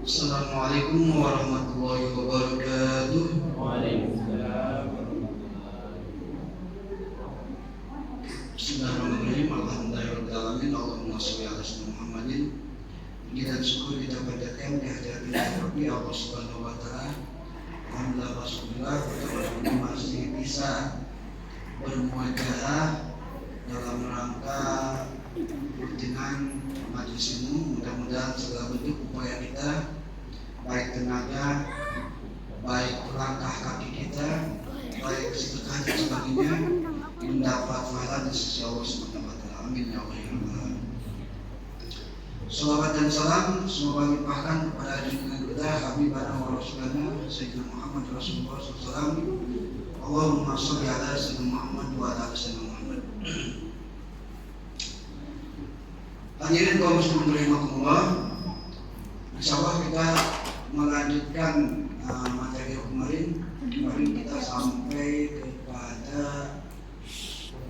Assalamualaikum warahmatullahi wabarakatuh. Waalaikumsalam. Bismillahirrahmanirrahim. Alhamdulillahirrahmanirrahim. Allahumma sholli ala sayyidina Muhammadin. Puji dan syukur kita panjatkan kehadirat Rabbi Allah Subhanahu wa taala. Alhamdulillah rasulullah kita masih bisa bermuajahah dalam rangka rutinan majelis ilmu. Mudah-mudahan segala bentuk upaya kita, baik tenaga, baik langkah kaki kita, baik sedekah dan sebagainya, mendapat pahala di sisi Allah Subhanahu wa taala. Amin ya Allah. Salawat dan salam semoga limpahkan kepada junjungan kita Habibana wa Rasulana Sayyidina Muhammad Rasulullah SAW. Allahumma sholli ala Sayyidina Muhammad wa ala Sayyidina Muhammad. Hadirin kaum muslimin rahimakumullah. Insyaallah kita melanjutkan materi kemarin. Kemarin kita sampai kepada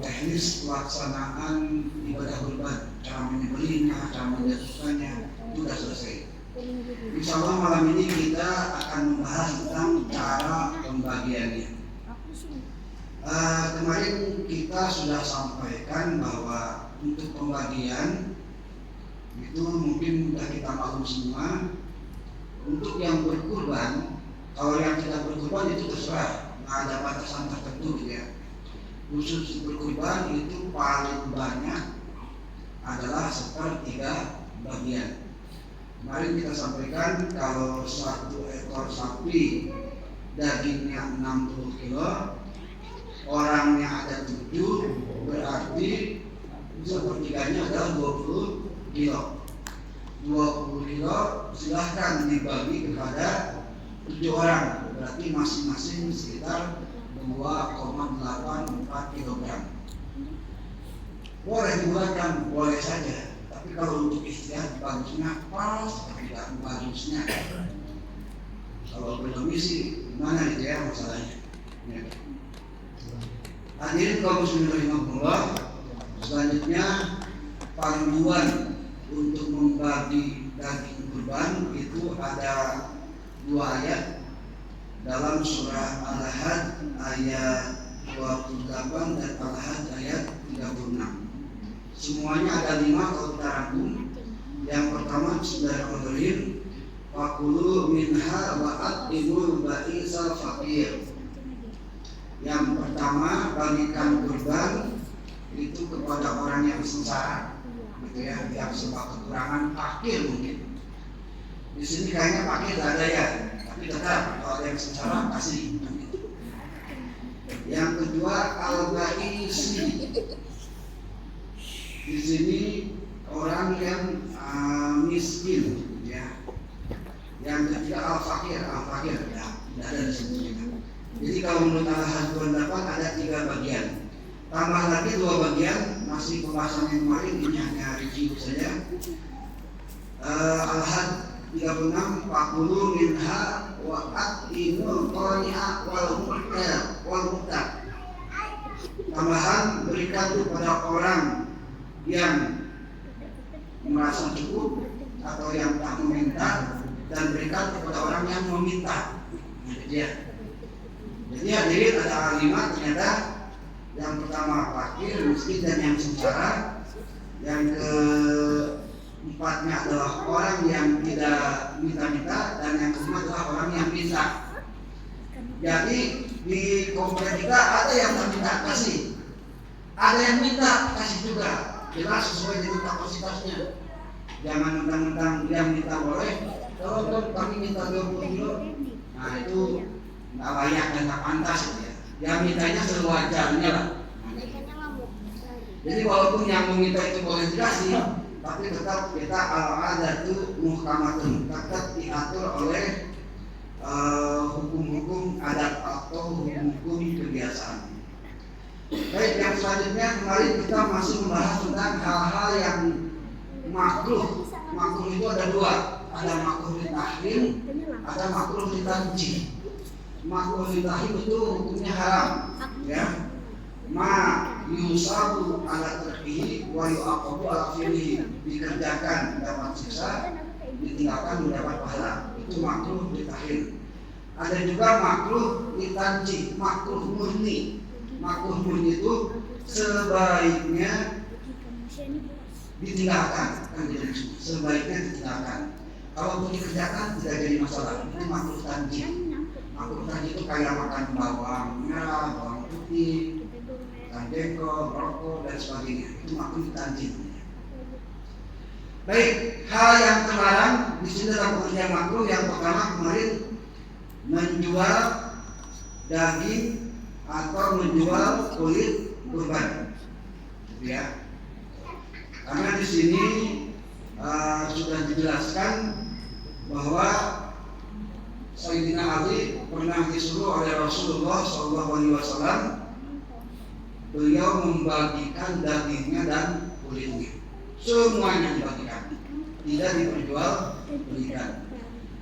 teknis pelaksanaan ibadah kurban, cara menyembelihnya, cara menjatuhkannya, itu sudah selesai. Insyaallah malam ini kita akan membahas tentang cara pembagiannya. Kemarin kita sudah sampaikan bahwa untuk pembagian itu mungkin sudah kita maklum semua. Untuk yang berkurban, kalau yang tidak berkurban itu terserah, nggak ada batasan tertentu ya. Khusus berkurban itu paling banyak adalah 1/3 bagian. Kemarin kita sampaikan kalau 1 ekor sapi dagingnya 60 kilo, orangnya ada 7, berarti 1/3-nya adalah 20 kilo. 20 kilo silahkan dibagi kepada 7 orang, berarti masing-masing sekitar 2,84 kg. Boleh dibuatkan, boleh saja. Tapi kalau untuk istihad bagusnya pas, tidak bagusnya. Kalau belum isi, gimana itu ya masalahnya? Ya. Hadirin kaum muslimin rahimakumullah. Selanjutnya panduan untuk membagi daging kurban itu ada 2 ayat dalam surah Al-Had ayat 28 dan Al-Had ayat 36. Semuanya ada 5 kalau kita rangkum. Yang pertama bismillahirrahmanirrahim. Fakulu minha wa at'imul ba'isal faqir. Yang pertama, bagikan kurban itu kepada orang yang sengsara, gitu ya, yang sebab kekurangan, fakir mungkin. Di sini kayaknya fakir tidak ada ya, tapi tetap kalau ada yang sengsara kasih. Yang kedua al-ba'isi. Di sini orang yang miskin, ya. Yang ketiga al-fakir ya, tidak ada di sini. Jadi kalau menurut Al-Had 28 ada 3 bagian. Tambah lagi 2 bagian, masih pembahasan yang kemarin, ini hanya review saja. Al-Had 36 fakulu minha wa at'imul qani'a wal muqtar. Tambahan, berikan kepada orang yang merasa cukup atau yang tak meminta, dan berikan kepada orang yang meminta. Jadi hadirin ada 5 ternyata. Yang pertama fakir, miskin, dan yang sengsara. Yang keempatnya adalah orang yang tidak minta-minta, dan yang kelima adalah orang yang minta. Jadi di komplek kita ada yang tak minta kasih, ada yang minta kasih juga. Jelas sesuai dengan kapasitasnya. Jangan mentang-mentang yang minta boleh, kalau kami minta 20 kilo, nah itu nggak layak dan nggak pantas ya. Yang mintanya sewajarnya lah. Jadi walaupun yang meminta itu boleh dikasih, tapi tetap kita al-adatu muhkamatun, tetap diatur oleh hukum-hukum adat atau hukum-hukum kebiasaan. Baik, yang selanjutnya kemarin kita masih membahas tentang hal-hal yang makruh. Makruh itu ada dua, ada makruh litahrim, ada makruh litanjih. Makruh litahrim itu hukumnya haram, ya. Ma yusabu ala terkihi wa yu'aqabu ala fi'lihi, dikerjakan dapat siksa, ditinggalkan mendapat pahala. Itu makruh litahrim. Ada juga makruh litanjih, makruh murni. Makruh murni itu sebaiknya ditinggalkan, kan gitu. Sebaiknya ditinggalkan. Kalau pun dikerjakan tidak jadi masalah. Itu makruh tanjih. Makruh tanjih itu kayak makan bawang merah, bawang putih, ikan jengkol, rokok dan sebagainya. Itu makruh tanjih. Baik, hal yang terlarang di sini dalam pengertian makruh yang pertama kemarin menjual daging atau menjual kulit kurban, ya. Karena di sini sudah dijelaskan bahwa Sayyidina Ali pernah disuruh oleh Rasulullah SAW, beliau membagikan dagingnya dan kulitnya, semuanya dibagikan, tidak diperjualbelikan.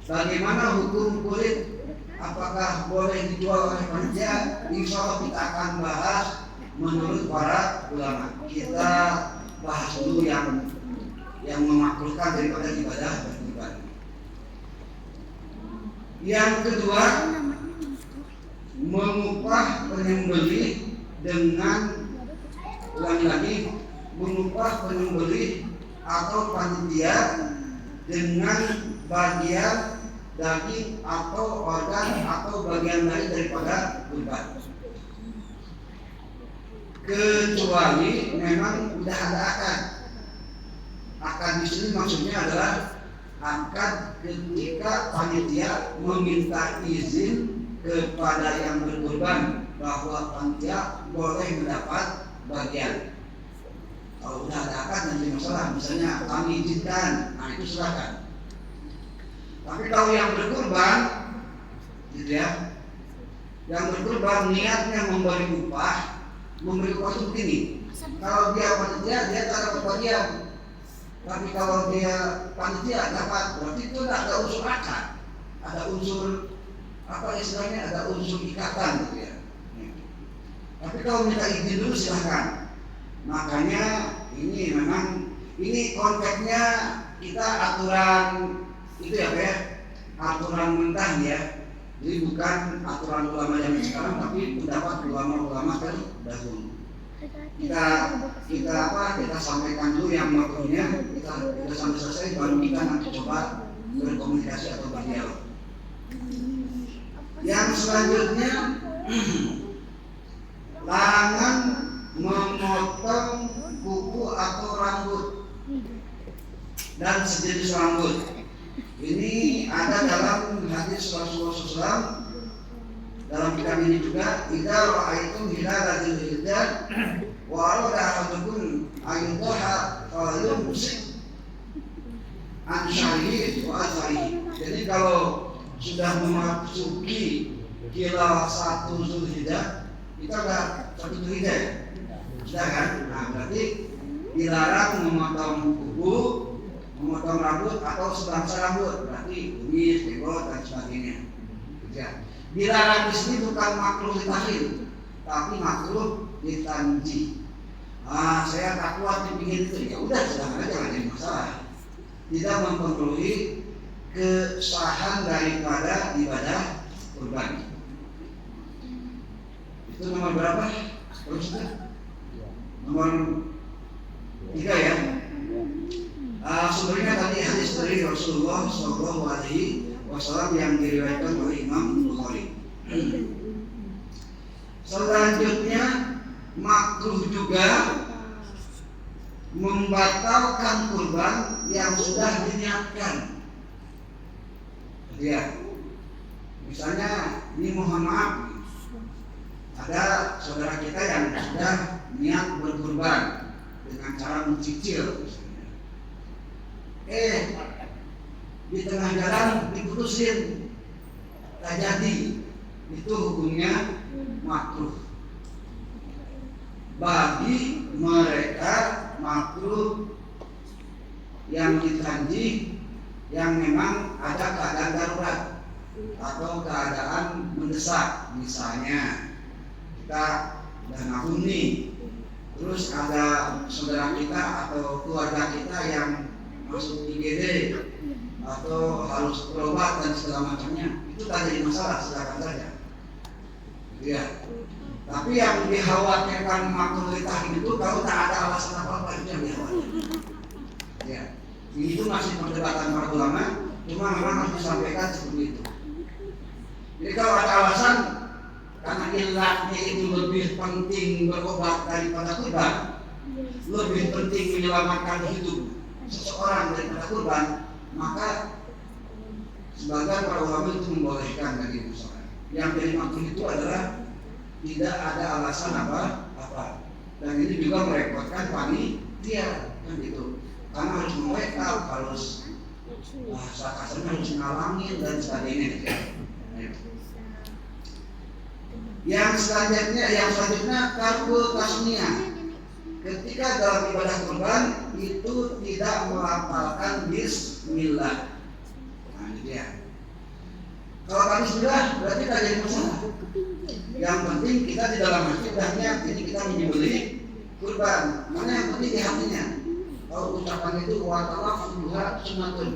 Bagaimana hukum kulit? Apakah boleh dijual oleh panitia? Insya Allah kita akan bahas menurut para ulama. Kita bahas dulu yang memakruhkan daripada ibadah berkurban. Yang kedua, mengupah penyembelih dengan, ulangi lagi, mengupah penyembelih atau panitia dengan bagian daging atau organ atau bagian lain daripada kurban, kecuali memang sudah ada akad. Akad di sini maksudnya adalah akad ketika panitia meminta izin kepada yang berkurban bahwa panitia boleh mendapat bagian. Kalau sudah ada akad nanti masalah, misalnya kami izinkan, nah itu silakan. Tapi kalau yang berkurban, gitu ya, yang berkurban niatnya memberi upah itu begini. Kalau dia panitia, dia tak dapat bagian. Tapi kalau dia panitia dapat, berarti itu ada unsur akad, ada unsur apa istilahnya, ada unsur ikatan, gitu ya. Tapi kalau minta izin dulu silahkan. Makanya ini memang ini konteksnya kita aturan itu ya, Pak, aturan mentah ya. Jadi bukan aturan ulama yang sekarang, tapi pendapat ulama-ulama terdahulu. Kita sampaikan dulu yang makruhnya, kita sampai selesai baru kita nanti coba berkomunikasi atau berdialog. Yang selanjutnya, larangan memotong kuku atau rambut dan sejenis rambut. Ini ada dalam hadis Rasulullah SAW. Dalam kitab ini juga, idza ra'aitum hilala dzulhijjah wa arada ahadukum ayyudaha falyumsik an syarihi wa azarihi. Jadi kalau sudah memasuki hilal 1 Dzulhijjah, kita sudah 1 Dzulhijjah ya? Sudah kan? Nah berarti dilarang memotong kuku, memotong rambut atau sebangsa rambut, berarti kumis, jenggot dan sebagainya. Ya. Dilarang di sini bukan makruh litahrim, tapi makruh litanjih. Saya tak kuat dipingin itu, ya udah silahkan aja, nggak jadi masalah. Tidak mempengaruhi kesahan daripada ibadah kurban. Itu nomor berapa? Terus nomor 3 ya. Sumbernya tadi hadis dari Rasulullah SAW yang diriwayatkan oleh Imam Bukhari. Selanjutnya, makruh juga membatalkan kurban yang sudah diniatkan. Ya, misalnya ini mohon maaf, ada saudara kita yang sudah niat berkurban dengan cara mencicil, misalnya. di tengah jalan diputusin, tak jadi, itu hukumnya makruh. Bagi mereka makruh yang ditanji yang memang ada keadaan darurat atau keadaan mendesak, misalnya kita udah nabung nih, terus ada saudara kita atau keluarga kita yang masuk IGD atau harus berobat dan segala macamnya, itu tak jadi masalah, silakan saja. Ya. Tapi yang dikhawatirkan makruhitas itu kalau tak ada alasan apa-apa itu yang dikhawatirkan. Ya. Itu masih perdebatan para ulama, cuma memang harus disampaikan seperti itu. Jadi kalau ada alasan karena ilahnya itu lebih penting berobat daripada kurban, lebih penting menyelamatkan hidup seseorang daripada kurban, maka sebagian para ulama itu membolehkan dari usaha. Yang jadi makruh itu adalah tidak ada alasan apa-apa, dan ini juga merepotkan panitia kan gitu, karena harus mereka harus kasarnya harus ngalangin dan sebagainya. Yang selanjutnya tarku tasmiyah. Ketika dalam ibadah kurban itu tidak melafalkan bismillah. Nah ini dia. Kalau tak bismillah berarti tak jadi masalah. Yang penting kita di dalam hati sudah niat ini kita menyembelih kurban. Mana yang penting di hatinya. Kalau ucapan itu wa talaffuha sunnatun.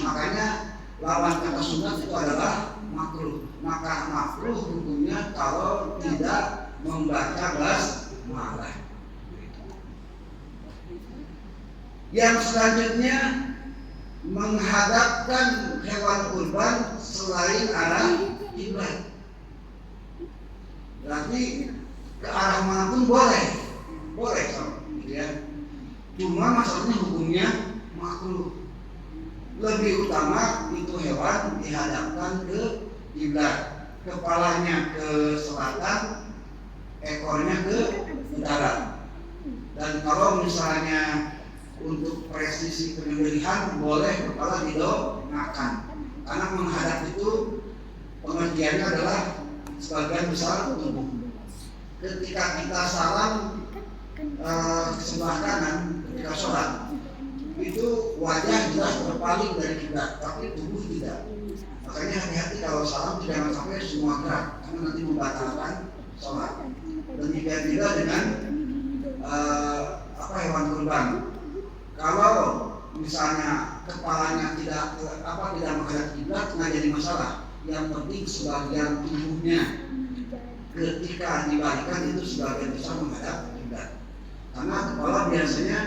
Makanya lawan kata sunat itu adalah makruh. Maka makruh hukumnya kalau tidak membaca basmalah. Yang selanjutnya menghadapkan hewan kurban selain arah kiblat. Berarti ke arah manapun boleh ya. Cuma masalahnya hukumnya makruh. Lebih utama itu hewan dihadapkan ke kiblat, kepalanya ke selatan, ekornya ke utara. Dan kalau misalnya untuk presisi penyembelihan boleh kepala didongakkan, karena menghadap itu pengertiannya adalah sebagian besar tubuh. Ketika kita salam ke sebelah kanan ketika sholat, itu wajah jelas berpaling dari kiblat, tapi tubuh tidak. Makanya hati-hati kalau salam jangan sampai semua gerak, karena nanti membatalkan sholat. Demikian juga dengan hewan kurban. Kalau misalnya kepalanya tidak menghadap kiblat, nggak jadi masalah. Yang penting sebagian tubuhnya ketika dibalikan itu sebagian besar menghadap kiblat. Karena kepala biasanya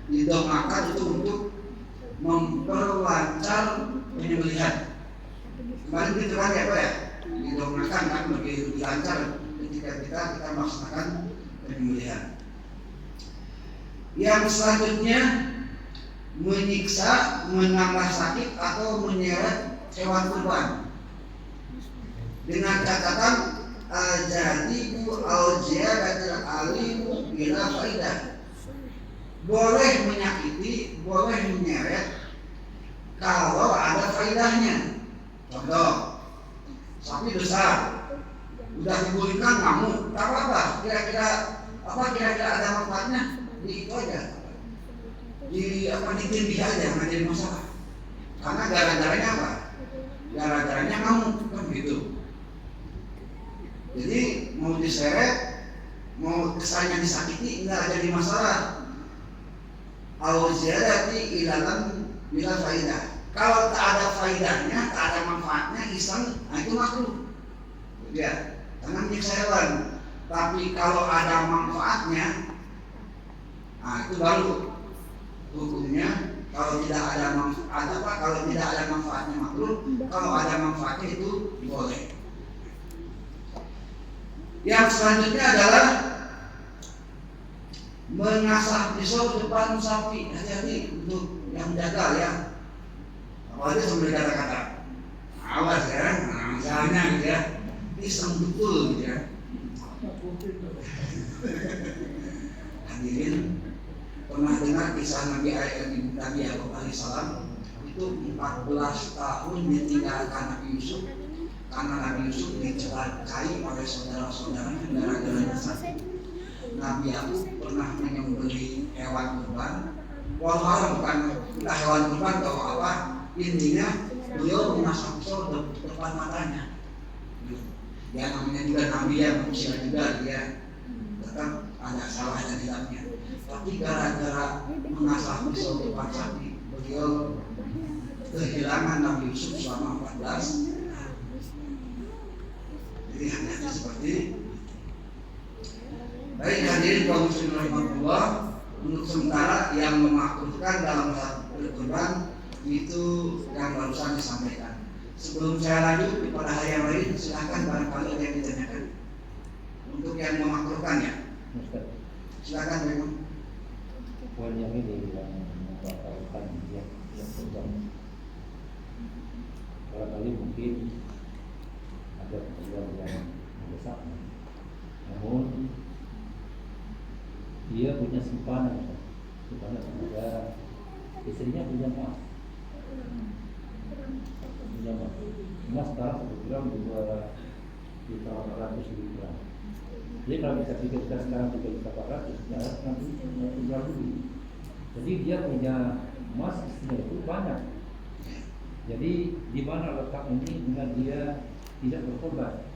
didongakkan itu untuk memperlancar penyembelihan. Kemarin gitu kan ya Pak ya, didongakkan kan lebih lancar ketika kita melaksanakan penyembelihan. Yang selanjutnya menyiksa, menambah sakit atau menyeret hewan kurban dengan catatan al-jadidu al-ziyadatul alimu bila faidah. Boleh menyakiti, boleh menyeret kalau ada faidahnya. Contoh, sapi besar udah digulingkan ngamuk, tak apa-apa. Kira-kira ada manfaatnya? Di itu aja, ditindih aja, nggak jadi masalah. Karena gara-garanya apa? Gara-garanya ngamuk, kan begitu. Jadi mau diseret, mau kesannya disakiti, nggak jadi masalah. Al-ziyadati ilalan bila faidah. Kalau tak ada faidahnya, tak ada manfaatnya, iseng, nah itu makruh. Ya, karena menyiksa hewan. Tapi kalau ada manfaatnya, nah itu baru hukumnya. Kalau tidak ada manfaatnya makruh, kalau ada manfaatnya itu boleh. Yang selanjutnya adalah mengasah pisau depan sapi. Hati-hati untuk yang menjaga ya. Apalagi sambil kata-kata awas ya, nah, misalnya gitu ya, pisang betul gitu ya. Hadirin, pernah dengar kisah Nabi Ibrahim Nabi Yakub alaihissalam itu 14 tahun ditinggalkan Nabi Yusuf karena Nabi Yusuf dicelakai oleh saudara-saudaranya gara-gara dosa. Nabi Yakub pernah menyembelih hewan kurban, walau bukan hewan kurban atau apa, intinya beliau memasang pisau depan matanya. Ya namanya juga Nabi ya, manusia juga dia tetap ada salahnya di dalamnya. Tapi gara-gara mengasah pisau depan sapi, beliau kehilangan Nabi Yusuf selama 14. Jadi hanya seperti baik hadirin kaum muslimin rahimahullah, untuk sementara yang memakruhkan dalam satu kurban itu yang barusan disampaikan. Sebelum saya lanjut pada hal yang lain, silakan barangkali ada yang ditanyakan. Untuk yang memakruhkannya, silakan Bang. Poin yang ini yang membatalkan yang kurban. Barangkali mungkin ada peluang yang mendesak, namun dia punya simpanan ada istrinya punya emas. Emas sekarang 1 gram 2.400.000 gram. Jadi kalau kita pikirkan sekarang 3.400, ya nanti 1 gram lebih. Jadi dia punya emas istrinya itu banyak. Jadi di mana letak ini dengan dia tidak berkorban,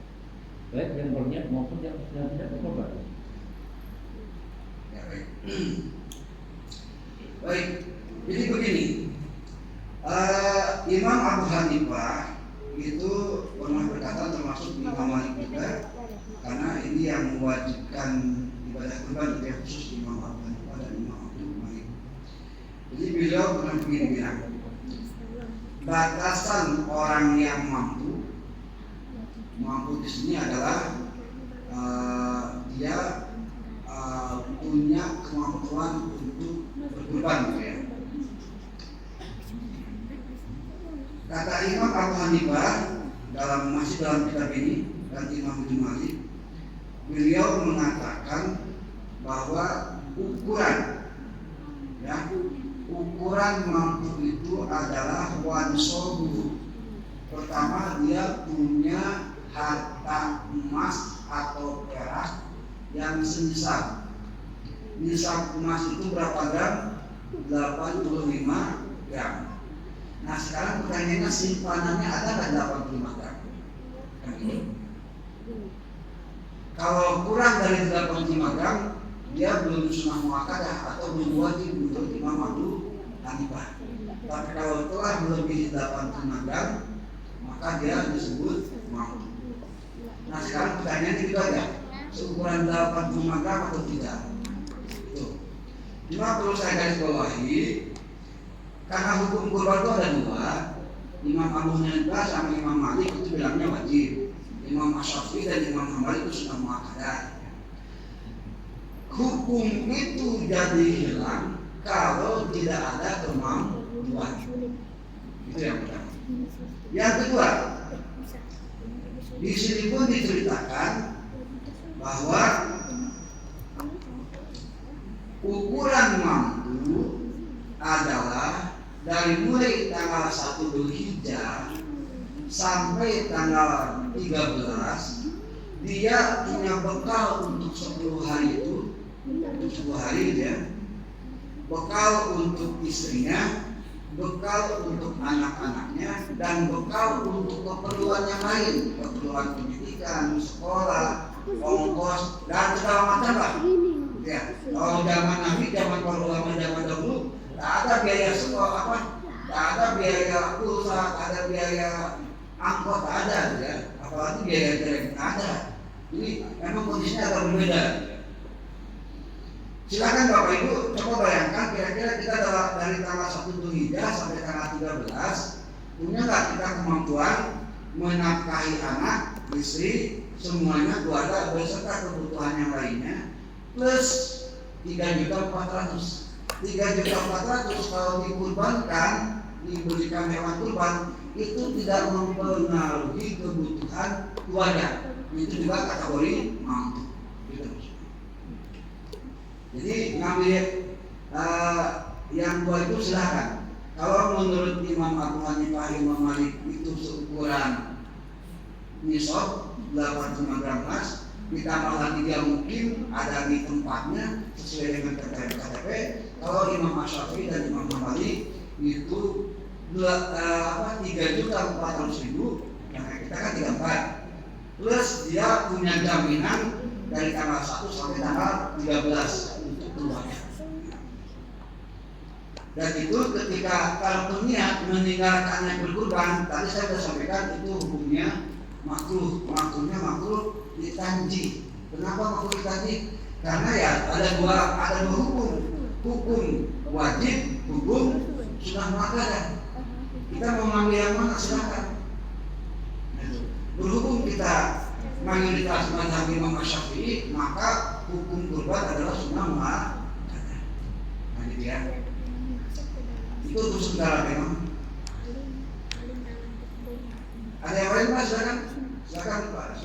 baik yang berniat maupun yang tidak berkorban. Ya, baik. Jadi begini, Imam Abu Hanifah itu pernah berkata, termasuk Imam Malik juga, karena ini yang mewajibkan ibadah kurban itu khusus Imam Abu Hanifah dan Imam Abu Malik. Jadi beliau pernah begini bilang, batasan orang yang mampu di sini adalah dia punya kemampuan untuk berkurban, gitu ya. Kata Imam Abu Hanifah masih dalam kitab ini dan Imam Ibnu Malik, beliau mengatakan bahwa ukuran mampu itu adalah wansobu. Pertama, dia punya harta emas atau perak yang senisab. Nisab emas itu berapa gram? 85 gram. Nah sekarang pertanyaannya, simpanannya ada nggak 85 gram? Kan gitu. Kalau kurang dari 85 gram, dia belum sunnah muakkadah atau belum wajib untuk Imam Abu Hanifah. Tapi kalau telah melebihi 85 gram, maka dia disebut mampu. Nah sekarang pertanyaannya itu aja, seukuran 85 gram atau tidak? Itu. Cuma perlu saya garis bawahi, karena hukum kurban itu ada 2. Imam Abu Hanifah sama Imam Malik itu bilangnya wajib. Imam Asy-Syafi'i dan Imam Hambali itu sudah muakkadah. Hukum itu jadi hilang kalau tidak ada kemampuan. Itu yang pertama. Yang kedua, di sini pun diceritakan bahwa ukuran mampu adalah dari mulai tanggal 1 Dzulhijjah sampai tanggal 13, dia punya bekal untuk 10 hari itu, untuk 10 hari ya, bekal untuk istrinya, bekal untuk anak-anaknya, dan bekal untuk keperluan yang lain, keperluan pendidikan, sekolah, ongkos, dan segala macam lah. Ya, kalau zaman Nabi, zaman para ulama zaman dahulu, tak ada biaya sekolah tak ada biaya pulsa, tak ada biaya angkot, tak ada ya, apalagi biaya jalan tak ada. Jadi memang kondisinya agak berbeda. Silakan Bapak Ibu coba bayangkan kira-kira kita dari tanggal 1 Dzulhijjah sampai tanggal 13 punya nggak kita kemampuan menafkahi anak, istri, semuanya, keluarga beserta kebutuhan yang lainnya plus 3.400.000. 3.400.000 kalau dikurbankan, diberikan hewan kurban itu tidak mempengaruhi kebutuhan keluarga. Itu juga kategori mampu. Gitu. Jadi ngambil yang dua itu silakan. Kalau menurut Imam Abu Hanifah, Imam Malik itu seukuran nisab 8,5 gram emas, ditambah lagi dia mungkin ada di tempatnya sesuai dengan KTP. Kalau Imam Syafi'i dan Imam Malik itu 3.400.000, yang kita kan 34, plus dia punya jaminan dari tanggal 1 sampai tanggal 13 untuk keluarnya. Dan itu ketika kalau berniat meninggalkannya berkurban, tadi saya sudah sampaikan itu hukumnya makruh. Makruh ditanji. Kenapa makruh ditanji? Karena ya ada dua hukum wajib, hukum sunnah muakkadah. Kita mau mengambil yang mana silakan. Berhubung kita mayoritas mazhab Imam Syafi'i, maka hukum kurban adalah sunnah muakkadah. Nah, gitu ya. Itu untuk sementara memang. Ada yang lain Mas? Silakan Pak.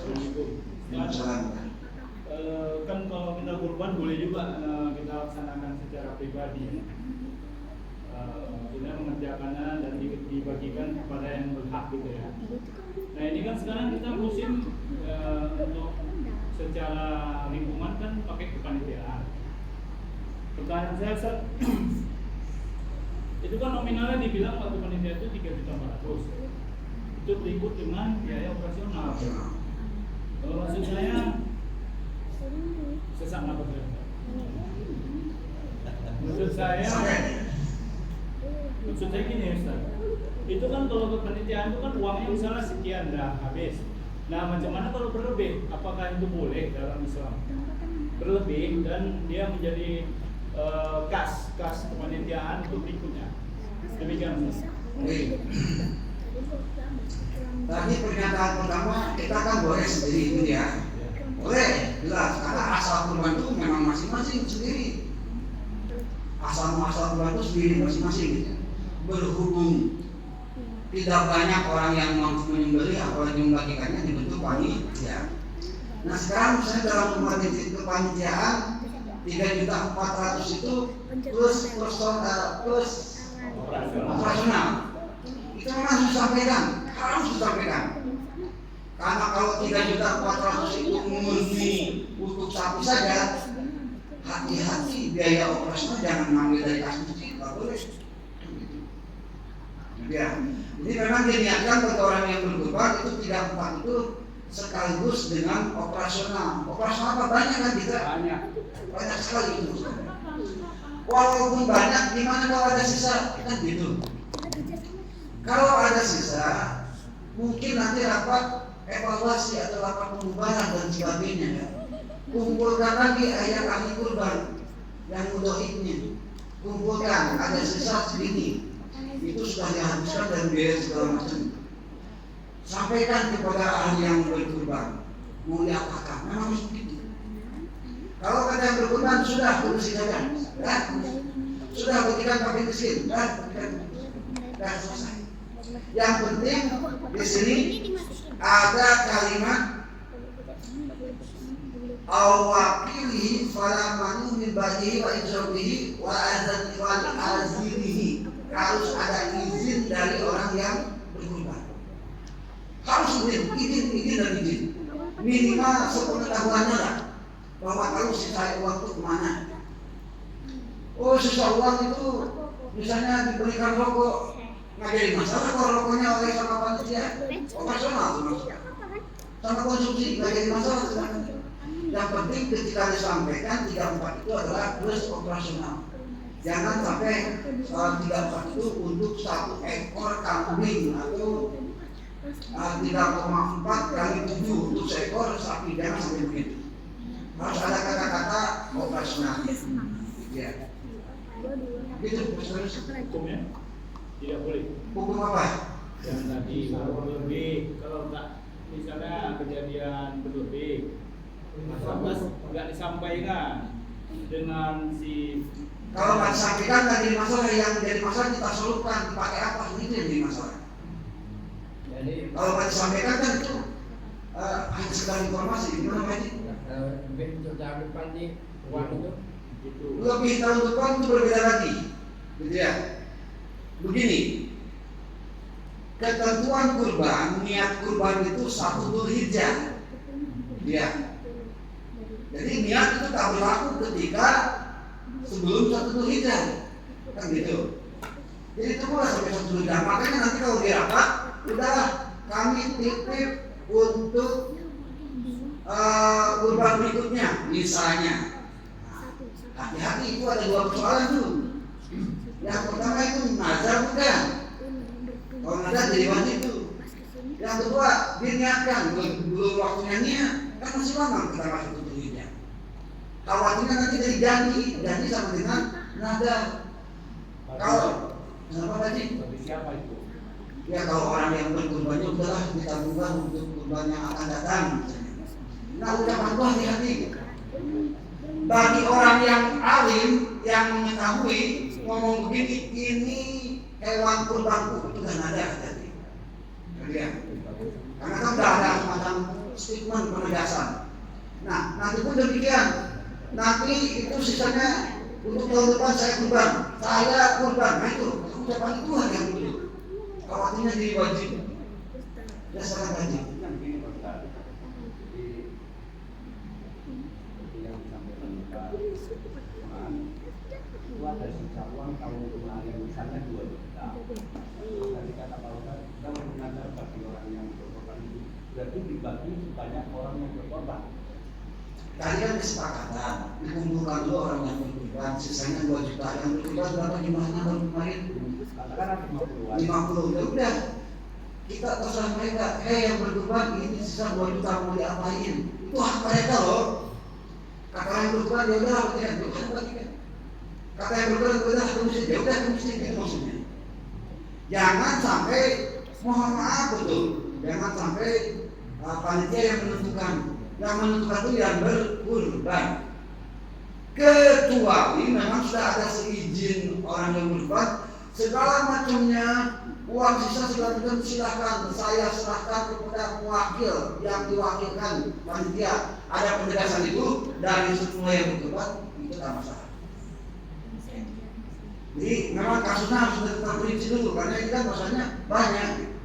Kan kalau kita kurban boleh juga kita laksanakan secara pribadi. Kita mengerjakannya dan dibagikan kepada yang berhak gitu ya. Nah ini kan sekarang kita musim untuk secara lingkungan kan pakai kepanitiaan. Pertanyaan saya Ustaz, itu kan nominalnya dibilang waktu panitia itu 3.400.000. Itu berikut dengan biaya operasional. Kalau maksud saya sesak nafas saya. Maksud saya gini Ustaz. Itu kan kalau kepanitiaan itu kan uangnya misalnya sekian dah habis. Nah macam mana kalau berlebih? Apakah itu boleh dalam Islam? Berlebih dan dia menjadi kas kepanitiaan untuk berikutnya. Demikian. Tadi pernyataan pertama kita kan boleh sendiri itu ya. Boleh, jelas. Karena asal kurban itu memang masing-masing sendiri. Asal kurban itu sendiri masing-masing. Berhubung tidak banyak orang yang mampu menyembelih, apalagi membagikannya dibentuk panitia. Nah sekarang misalnya dalam kepanitiaan 3.400.000 itu plus operasional. Itu memang harus disampaikan. Karena kalau 3.400.000 itu murni untuk sapi saja, hati-hati biaya operasional jangan mengambil dari kas masjid, nggak boleh. Ya, jadi memang diniatkan bagi orang yang berkurban itu 3.4 itu sekaligus dengan operasional. Operasional apa banyak kan kita? Banyak sekali itu. Walaupun banyak, gimana kalau ada sisa? Kan gitu. Kalau ada sisa, mungkin nanti rapat evaluasi atau rapat pembubaran dan sebagainya. Ya. Kumpulkan lagi ayat ahli kurban yang mudohibnya. Kumpulkan, ada sisa segini. Itu sudah dihabiskan dan biaya segala macam. Sampaikan kepada ahli yang berkurban. Mau diapakan? Memang harus begitu. Kalau kata yang berkurban sudah bersih saja, sudah berikan pakai mesin, dan selesai. Yang penting di sini ada kalimat awakilihi falamanu min ba'dihi wa izrobihi wa azinihi. Harus ada izin dari orang yang berkurban. Harus izin. Minimal sepengetahuannya lah bahwa kalau sisa uang itu kemana. Oh sisa uang itu misalnya diberikan rokok, nggak jadi masalah kalau rokoknya oleh sama panitia operasional sama konsumsi, nggak jadi masalah. Yang penting ketika disampaikan 3.4 itu adalah plus operasional. Jangan sampai 3.4 itu untuk 1 ekor kambing atau 3,4 kali 7 untuk seekor sapi. Jangan sampai begitu. Harus ada kata-kata operasional. Ya. Gitu, hukumnya tidak boleh. Hukum apa? Yang tadi berlebih, kalau tak misalnya kejadian berlebih, mas nggak disampaikan dengan si. Kalau nggak disampaikan nggak jadi masalah. Yang jadi masalah kita solukan dipakai apa, itu yang jadi masalah. Jadi kalau nggak disampaikan kan itu hanya sekedar informasi. Gimana Pak Haji? Lebih untuk tahun depan nih uang itu Lebih tahun depan itu berbeda lagi. gitu ya. Begini, ketentuan kurban, niat kurban itu 1 Dzulhijjah, ya. Jadi niat itu tak berlaku ketika sebelum 1 Dzulhijjah, kan gitu. Jadi tunggulah sampai 1 Dzulhijjah. Makanya nanti kalau di rapat, udah kami titip untuk kurban berikutnya, misalnya. Hati-hati, itu ada 2 persoalan tuh. Yang pertama itu nazar bukan? Kalau nazar jadi wajib tuh. Yang kedua diniatkan, belum waktunya niat, kan masih lama kita masuk ke Dzulhijjah. Khawatirnya nanti jadi janji sama dengan nazar. Kalau kenapa tadi? Bagi siapa itu? Ya kalau orang yang berkurbannya udahlah ditanggungan untuk kurban yang akan datang. Nah ucapan itu hati-hati. Bagi orang yang alim, yang mengetahui, ngomong begini, ini hewan kurbanku, itu kan ada hati-hati. Ya. Karena kan sudah ada semacam statement penegasan. Nah, nanti pun demikian. Nanti itu sisanya untuk tahun depan saya kurban. Nah itu, ucapan itu yang dulu. Khawatirnya jadi wajib. Dasarkan wajib. Ada sisa uang tahun kemarin misalnya 2 juta. Tadi kata Pak Ustaz, kita mengajar bagi orang yang berkorban itu berarti dibagi sebanyak orang yang berkorban. Tadi kan kesepakatan dikumpulkan dulu orang yang berkorban, sisanya 2 juta. Yang berkorban berapa jumlahnya tahun kemarin? Katakan 50-an. 50. Ya udah, kita terserah mereka. Yang berkorban ini sisa 2 juta mau diapain? Itu hak mereka loh. Kata yang berkorban ya udah bagikan. Kata yang berkorban udah ya udah itu maksudnya. Jangan sampai mohon maaf betul. Jangan sampai panitia yang menentukan. Yang menentukan itu yang berkurban. Kecuali memang sudah ada seizin orang yang berkorban, segala macamnya uang sisa segala silakan saya serahkan kepada wakil yang diwakilkan panitia. Ada penjelasan itu dari semua yang berkorban, itu tak masalah. Jadi memang kasusnya harus terperinci dulu karena ini kan masalahnya banyak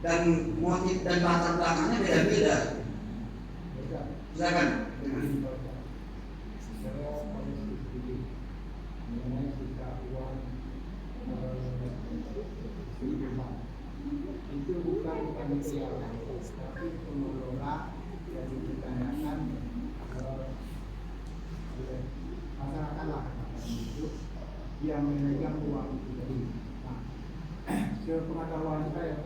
dan motif dan latar belakangnya beda-beda. Silakan. Itu bukan panitia, tapi pengelola yang ditanyakan masyarakat lah itu yang memegang uang itu tadi. Nah, sepengetahuan saya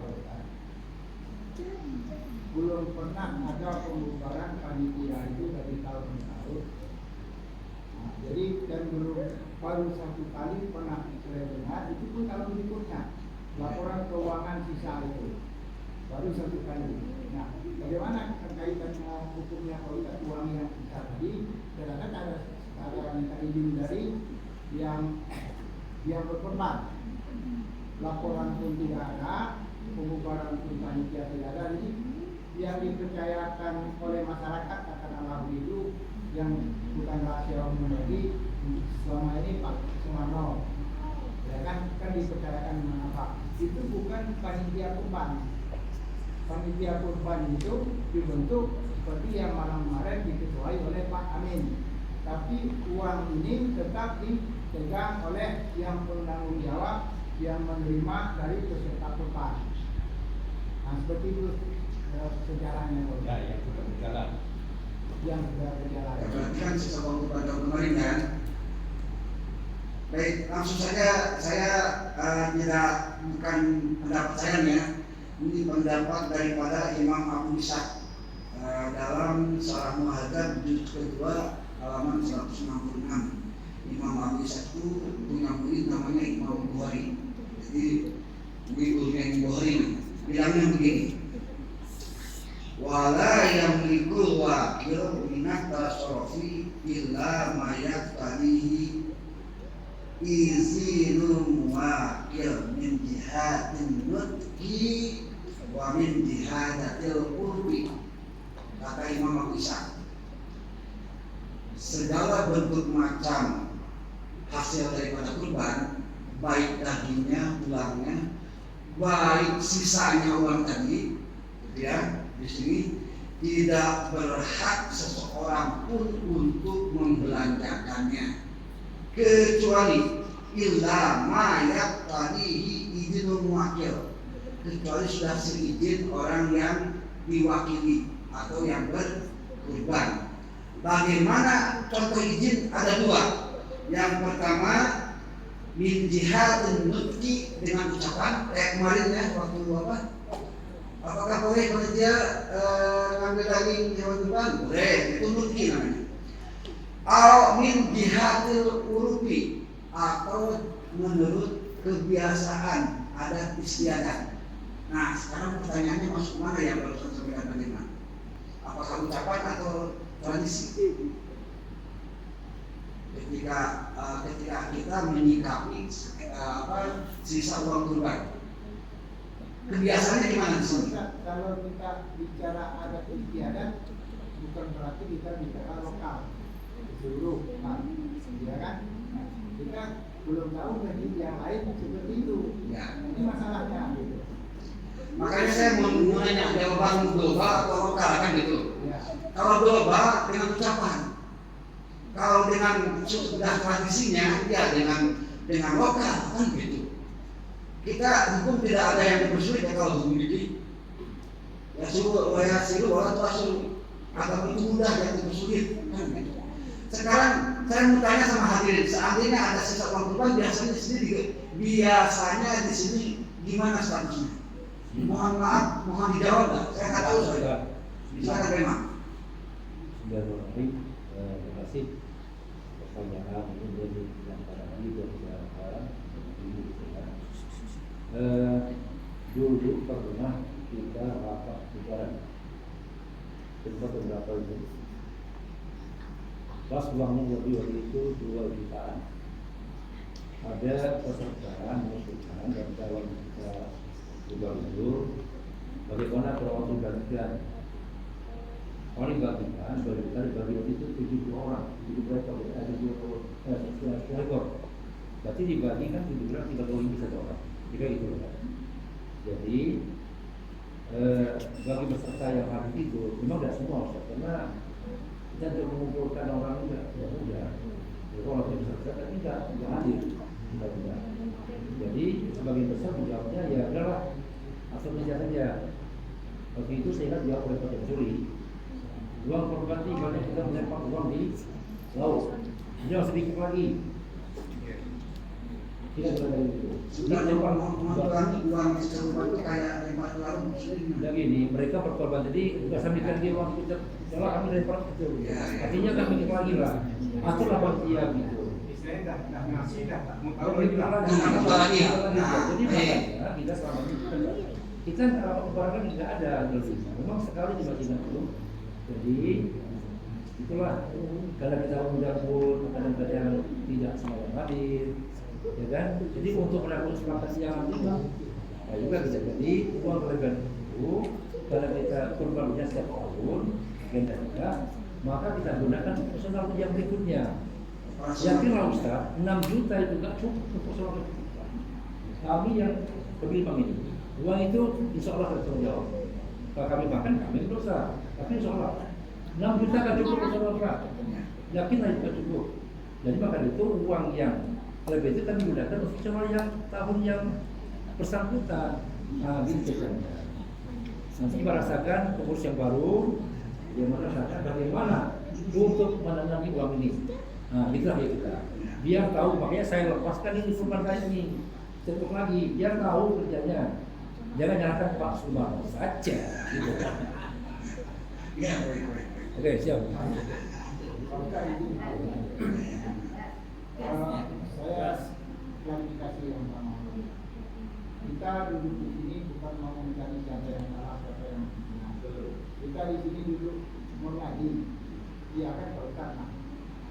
belum pernah ada pembubaran panitia itu dari tahun ke tahun. Nah, jadi dan baru 1 kali pernah saya dengar, itu pun tahun berikutnya laporan keuangan sisa itu baru 1 kali. Nah, bagaimana kaitan hukumnya kalau kita uang yang sisa tadi? Ternyata ada minta izin dari yang berkorban. Laporan pun tidak ada, pembubaran pun panitia tidak ada. Jadi yang dipercayakan oleh masyarakat katakanlah itu yang bukan rahasia umum lagi selama ini Pak Sumarno, ya kan dipercayakan dengan apa? Itu bukan panitia kurban. Panitia kurban itu dibentuk seperti yang malam kemarin diketuai oleh Pak Amin. Tapi uang ini tetap dipegang oleh yang bertanggung jawab yang menerima dari peserta kurban. Nah seperti itu sejarahnya. Ya, yang sudah berjalan. Yang sudah berjalan. Ya, berarti kan sisa uang kurban tahun kemarin kan? Baik, langsung saja saya bukan pendapat saya ya. Ini pendapat daripada Imam Abu Ishaq dalam Syarah Muhadzab juz kedua halaman 166. Imam Abu Ishaq itu punya murid namanya Imam Bukhari. Jadi ini gurunya Imam Bukhari bilangnya begini. Wala yamliku wakil minat tasarrufi illa ma yaqtalihi izinul wakil min jihadin nutqi wa min jihadatil qurbi. Kata Imam Abu Ishaq, segala bentuk macam hasil daripada kurban baik dagingnya, tulangnya, baik sisanya uang tadi, gitu ya, di sini tidak berhak seseorang pun untuk membelanjakannya kecuali illa ma yaqtadihi idznul muwakkil, kecuali sudah seizin orang yang diwakili atau yang berkurban. Bagaimana contoh izin? Ada dua. Yang pertama min jihadin nutqi, dengan ucapan kayak kemarin ya waktu apa? Apakah boleh kalau dia ngambil daging hewan kurban? Boleh, itu nutqi namanya. Al min jihadil urufi, atau menurut kebiasaan adat istiadat. Nah, sekarang pertanyaannya masuk mana yang barusan sampai kata lima? Apakah ucapan atau tradisi? Ketika kita menyikapi sisa uang kurban, kebiasaannya gimana di sini? Kalau kita bicara adat istiadat, bukan berarti kita bicara lokal seluruh, ya kan? Kita belum tahu lagi yang lain seperti itu. Ya. Ini masalahnya. Gitu. Makanya saya mau nanya jawaban global atau lokal kan gitu. Ya. Kalau global dengan ucapan, kalau dengan sudah tradisinya ya dengan lokal kan gitu. Kita hukum tidak ada yang dipersulit ya kalau hukum ini. Ya suruh orang tua suruh, agama itu mudah yang dipersulit kan gitu. Sekarang saya mau tanya sama hadirin, seandainya ada sisa uang kurban biasanya di sini gimana statusnya? Mohon maaf, mohon dijawab nggak? Saya nggak tahu saya. Silakan terima. Bismillahirrahmanirrahim. Terima kasih. Pertanyaan ini dari yang pada hari dari sekarang dulu pernah kita rapat lebaran. Tempat berapa itu? Pas uangnya lebih waktu itu 2 jutaan. Ada peserta mengusulkan dan calon kita gubernur bagaimana kalau bagikan orang bagikan bagi itu 70 orang, 70 ekor, ada 2 ekor. Berarti dibagikan 7 orang 30 bisa orang. Jika itu kan. Jadi bagi peserta yang hadir itu memang tidak semua Ustaz, karena kita untuk mengumpulkan orang juga tidak mudah. Jadi kalau peserta kan tidak hadir, tidak. Jadi sebagian besar dijawabnya ya adalah asal saja. Waktu itu saya ingat jawab oleh Pak Juri, uang korban ibaratnya kita melempar uang di laut, jangan sedikit lagi. Tidak boleh itu. Sudah lempar uang serupa itu kayak lempar ke laut. Sudah gini, mereka berkorban jadi nggak sambilkan dia uang kita, kalau kami lempar itu, artinya kan sedikit lagi lah. Aturlah panitia gitu. Istilahnya dah ngasih dah tak mau Kalau tahu lagi lah. lagi. Jadi makanya kita selama ini kita barangkali tidak ada lebihnya. Memang sekali tiba-tiba itu. Jadi itulah karena kita undang pun kadang-kadang tidak semua hadir, ya kan? Jadi untuk melakukan sepakat yang lima, ya juga bisa jadi uang berlebihan itu karena kita kurbannya setiap tahun, agenda kita, maka kita gunakan personal yang berikutnya. Yakinlah Ustaz, 6 juta itu tidak cukup untuk personal kita. Kami yang berlimpah ini, uang itu insya Allah bertanggung jawab. Kalau kami makan, kami berdosa. Tapi insya Allah 6 juta kan cukup personal kita. Yakinlah itu cukup. Jadi maka itu uang yang lebih itu kami gunakan untuk personal yang tahun yang bersangkutan. Nah, gitu kan. Nanti merasakan pengurus yang baru, dia merasakan bagaimana untuk menanami uang ini. Nah, itulah ya kita. Biar tahu, makanya saya lepaskan ini kurban saya ini. Cetuk lagi, biar tahu kerjanya. Jangan nyalakan Pak Sumarno saja. Gitu. Ya, Oke, siap. Saya klarifikasi yang pertama. Kita duduk di sini bukan mau mencari siapa yang salah, siapa yang benar. Kita di sini duduk mengaji. Iya kan Pak Ustaz.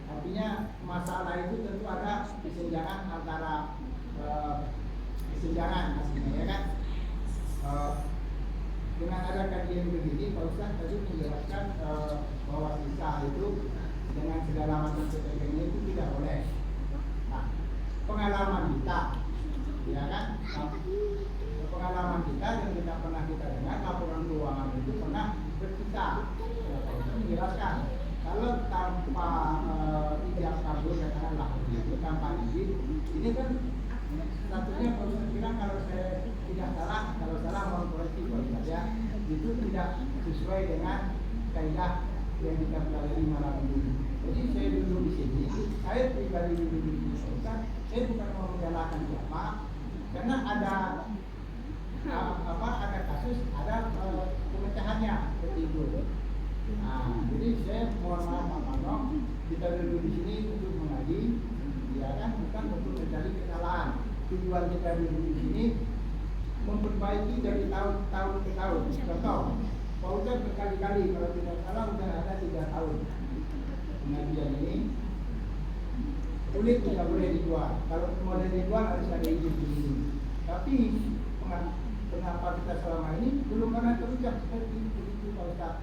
Artinya masalah itu tentu ada kesenjangan antara kesenjangan aslinya, ya kan? Dengan ada kajian begini, Pak Ustaz tadi menjelaskan bahwa sisa itu dengan segala macam ketentuannya itu tidak boleh. Nah, pengalaman kita ya kan? Nah, pengalaman kita yang pernah kita dengar, laporan keuangan itu pernah bercerita, menjelaskan kalau tanpa ijazah kabur katakanlah itu tanpa izin, ini kan statusnya kira kalau saya tidak salah, kalau salah mohon koreksi kalau saya, itu tidak sesuai dengan kaidah yang kita pelajari malam ini. Jadi saya duduk di sini, saya pribadi duduk di sini, saya bukan mau menyalahkan siapa, karena ada kasus, ada pemecahannya seperti itu. Nah, jadi saya mohon maaf Pak Mano, kita duduk di sini untuk mengaji, ya kan, bukan untuk mencari kesalahan. Tujuan kita duduk di sini memperbaiki dari tahun ke tahun. Contoh, Pak Ustaz berkali-kali kalau tidak salah sudah ada 3 tahun pengajian ini, kulit tidak boleh dijual. Kalau mau dijual harus ada izin dulu. Tapi kenapa kita selama ini belum pernah terucap seperti itu Pak Ustaz?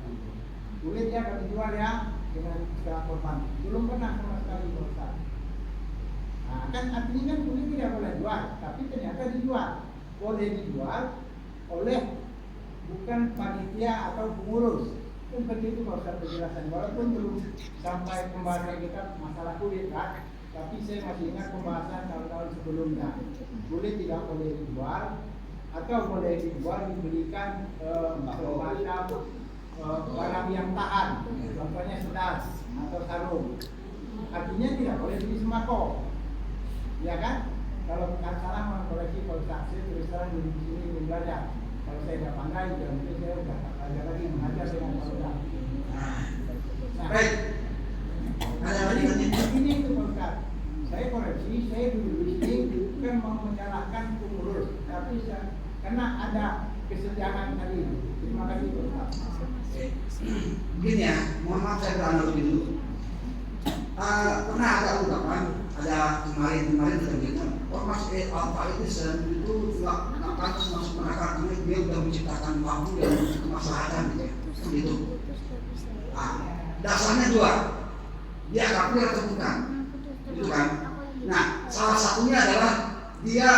Kulit ya kami jual ya dengan segala korban. Belum pernah sama sekali Pak Ustaz. Nah, kan artinya kan kulit tidak boleh jual, tapi ternyata dijual. Boleh dijual oleh bukan panitia atau pengurus. Seperti itu Pak Ustaz penjelasan. Walaupun belum sampai pembahasan kita masalah kulit kan, tapi saya masih ingat pembahasan tahun-tahun sebelumnya. Kulit tidak boleh dijual atau boleh dijual diberikan semacam barang yang tahan, contohnya sedas atau sarung. Artinya tidak boleh beli sembako, ya kan? Kalau bukan salah mengkoreksi Pak Ustaz, saya terus terang di sini belum belajar. Kalau saya tidak pandai, mungkin saya sudah belajar lagi mengajar dengan Pak Ustaz. Nah, Baik. Ada lagi ini itu Pak Ustaz. Saya koreksi, saya duduk di sini bukan mau menyalahkan pengurus, tapi karena ada kesenjangan tadi. Terima kasih Pak Ustaz. Begini ya, mohon maaf saya beranalogi dulu. Pernah ada ungkapan, ada kemarin terbitan, ormas Alfa itu nggak pantas masuk neraka karena dia sudah menciptakan lampu yang untuk kemaslahatan gitu. Dasarnya 2, dia kafir atau bukan, gitu kan? Nah, salah satunya adalah dia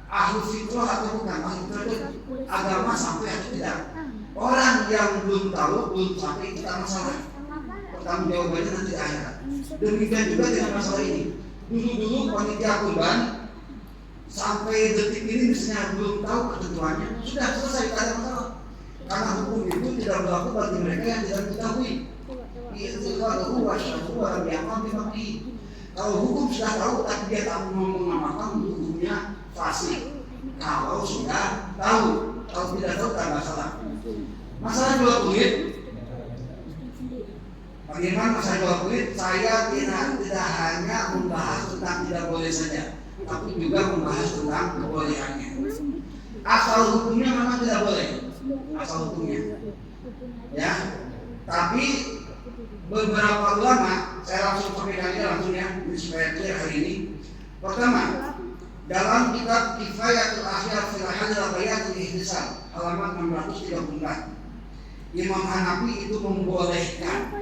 ahlu fitrah atau bukan. Ahlu fitrah itu agama sampai atau tidak. Orang yang belum tahu, belum sampai kita masalah. Pertama jawabannya nanti di akhirat. Demikian juga dengan masalah ini. Dulu panitia kurban sampai detik ini misalnya belum tahu ketentuannya, sudah selesai, tidak ada masalah. Karena hukum itu tidak berlaku bagi mereka yang tidak mengetahui. Itu kalau wasyarakat yang mati. Kalau hukum sudah tahu tapi dia tak mau mengamalkan, hukumnya fasik. Kalau sudah tahu, kalau tidak tahu tak masalah. Masalah jual kulit, bagaimana masalah jual kulit? Saya tidak hanya membahas tentang tidak boleh saja, tapi juga membahas tentang kebolehannya. Asal hukumnya memang tidak boleh, asal hukumnya, ya. Tapi beberapa ulama, saya langsung sampaikan aja langsung ya, supaya clear hari ini. Pertama, dalam kitab Kifayatul Ahyar fil Hadil Bayatul Ihtisab halaman 634, Imam Hanafi itu membolehkan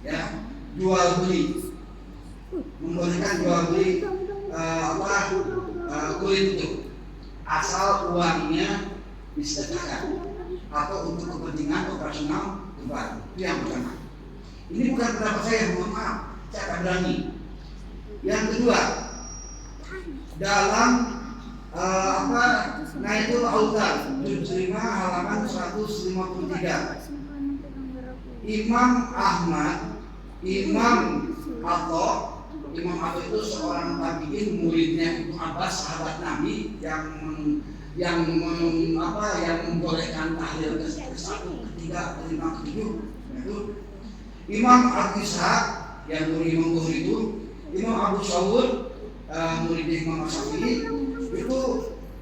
ya jual beli, membolehkan jual beli kulit itu asal uangnya disedekahkan atau untuk kepentingan operasional kurban. Itu yang pertama. Ini bukan pendapat saya, mohon maaf, saya akan berani. Yang kedua, dalam Naidul Autar juz 5 halaman 153, Imam Ahmad, Imam Atha itu seorang tabi'in, muridnya Ibnu Abbas, sahabat Nabi yang membolehkan tahlil ke-1, ke-3, ke-5, ke-7. Imam Abu Ishaq yang murid Imam Bukhari itu, Imam Abu Syawud murid Imam Syafi'i itu,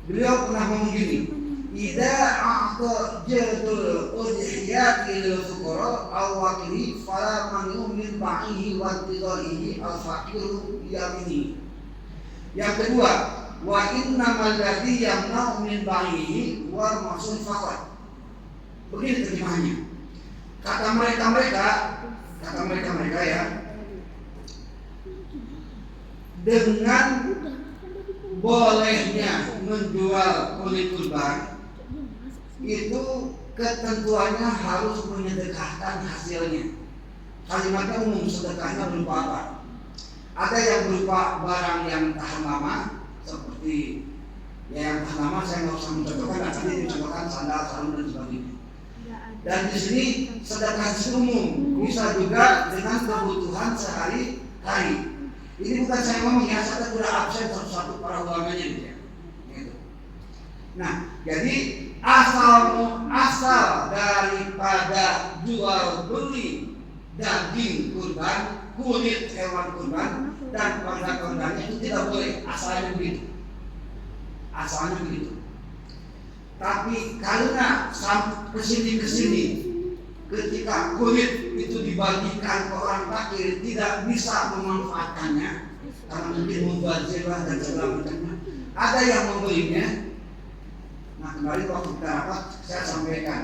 beliau pernah ngomong gini, idza a'tajadul udhiyat lil fuqara aw waqili fala man min ba'ihi wa tidaihi al faqiru yamini. Yang kedua, wa innamal ladzi yamna'u min ba'ihi wa maksud faqat. Begini terjemahannya. Kata mereka ya, dengan bolehnya menjual kulit kurban itu ketentuannya harus menyedekahkan hasilnya. Kalimatnya umum, sedekahnya berupa apa? Ada yang berupa barang yang tahan lama, seperti yang tahan lama saya nggak usah mencontohkan, tadi dicontohkan sandal, sarung dan sebagainya. Dan di sini sedekah umum, bisa juga dengan kebutuhan sehari-hari. Ini bukan saya ngomong ya, saya tidak absen satu-satu para ulamanya gitu ya. Gitu. Nah, jadi asal daripada jual beli daging kurban, kulit hewan kurban dan pada korbannya itu tidak boleh, asalnya begitu. Asalnya begitu. Tapi karena kesini ketika kulit itu dibagikan ke orang fakir tidak bisa memanfaatkannya karena mungkin mubazir dan segala macamnya, ada yang membelinya. Nah, kemarin waktu kita rapat saya sampaikan,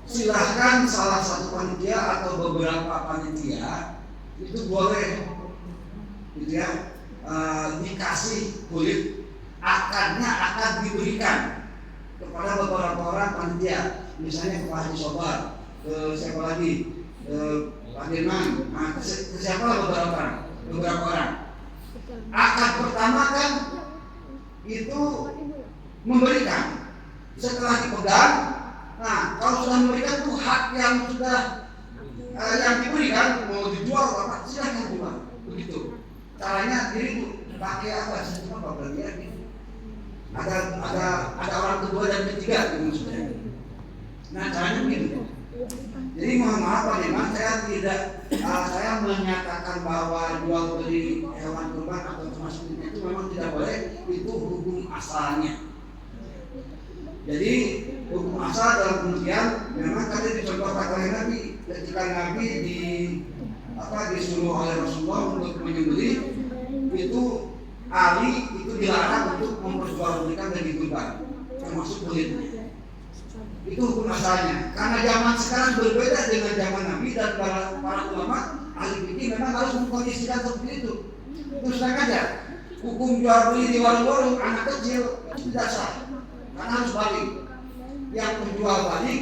silahkan salah satu panitia atau beberapa panitia itu boleh gitu ya, dikasih kulit, akarnya akan diberikan kepada beberapa orang panitia, misalnya ke Pak Haji Sobar, ke siapa lagi, ke Pak Dirman, nah, ke siapa beberapa orang. Akad pertama kan itu memberikan, setelah dipegang. Nah, kalau sudah memberikan itu hak yang sudah yang diberikan, mau dijual apa silahkan jual, begitu. Caranya diri pakai apa? Sistem apa berarti? Ada orang kedua dan ketiga maksudnya. Nah, caranya begitu. Jadi mohon maaf Pak Dirman, saya menyatakan bahwa jual beli hewan kurban atau termasuk itu memang tidak boleh, itu hukum asalnya. Jadi hukum asal dalam pengertian memang tadi dicontohkan oleh Nabi ketika Nabi disuruh oleh Rasulullah untuk menyembelih, itu Ali itu dilarang untuk memperjualbelikan daging kurban termasuk kulitnya. Itu hukum asalnya. Karena zaman sekarang berbeda dengan zaman Nabi dan para ulama ahli fikih memang harus mengkondisikan seperti itu. Terus saja hukum jual beli di warung-warung anak kecil itu tidak sah. Karena harus balik. Yang menjual balik,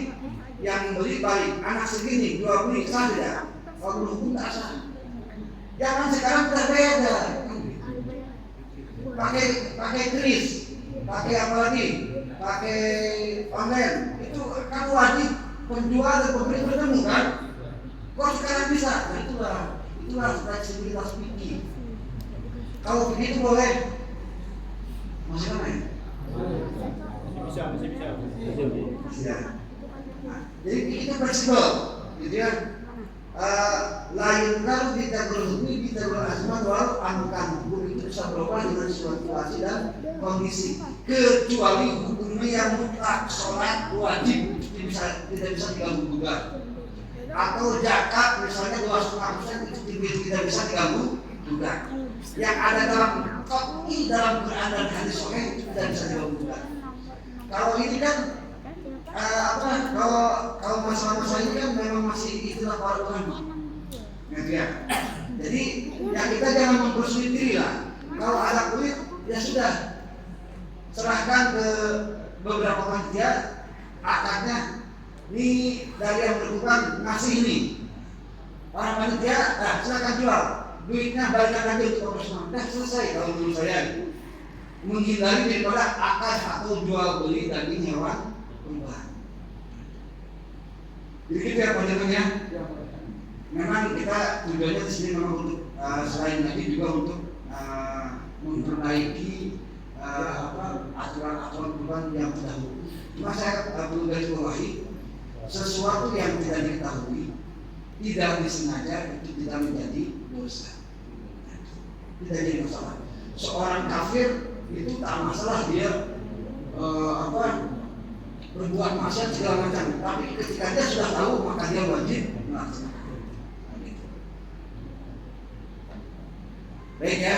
yang membeli balik. Anak segini jual beli sah tidak? Kalau hukum tidak sah. Zaman sekarang sudah beda. Pakai kris, pakai apa lagi? Pakai online. Itu kan wajib penjual dan pembeli bertemu kan? Kok sekarang bisa? Nah, itulah fleksibilitas fikih. Kalau begitu boleh. Masih mana ya? Masih bisa. Ya. Nah, jadi itu fleksibel, gitu ya. Lain kalau kita berhubungi kita berasma wal amukan hukum itu bisa berubah dengan situasi dan kondisi, kecuali hukumnya yang mutlak sholat wajib tidak bisa diganggu gugat, atau zakat misalnya 2,5% itu tidak bisa diganggu gugat. Yang ada dalam dalam Quran dan hadis sahih itu tidak bisa diganggu gugat. Kalau ini kan kalau masalah-masalah ini kan memang masih istilah para ulama. Ya. Jadi ya kita jangan mempersulit diri lah. Kalau ada kulit ya sudah, serahkan ke beberapa panitia akadnya. Ini dari yang berhubungan ngasih ini. Para panitia, silakan jual. Duitnya balikan lagi untuk operasional. Nah, selesai kalau menurut saya. Menghindari daripada akad atau jual beli daging hewan kurban. Jadi gitu ya pandangannya. Memang kita tujuannya di sini memang untuk selain lagi juga untuk memperbaiki aturan-aturan kurban yang terdahulu. Cuma saya perlu garis bawahi, sesuatu yang tidak diketahui, tidak disengaja itu tidak menjadi dosa. Tidak jadi masalah. Seorang kafir itu tak masalah dia berbuat maksiat segala macam, tapi ketika dia sudah tahu maka dia wajib melaksanakan. Baik ya.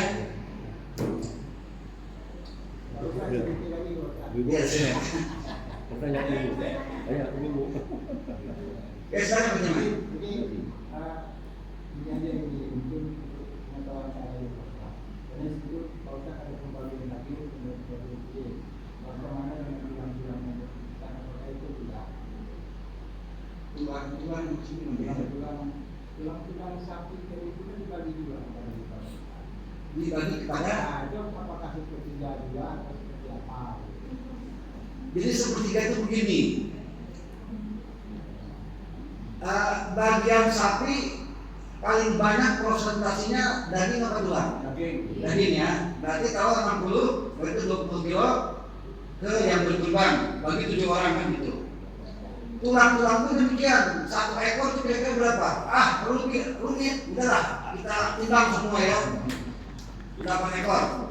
Pertanyaan dulu. Banyak dulu. Sekarang bagaimana? Ini aja ini mungkin pengetahuan saya. Jadi itu kalau kita ada pembagian lagi kemudian bagaimana dengan tulang-tulangnya karena mereka itu tidak tulang tulang sapi itu kan dibagi dua dibagi kepada. Nah, itu apakah sepertiga dua atau seperti apa? Jadi sepertiga itu begini. Bagian sapi paling banyak prosentasinya daging apa tulang? Daging ya. Berarti kalau 60 berarti 20 kilo ke yang berkurban bagi 7 orang kan gitu. Tulang-tulang itu demikian, 1 ekor itu kira-kira berapa? Rumit, udahlah kita timbang semua ya. 8 ekor.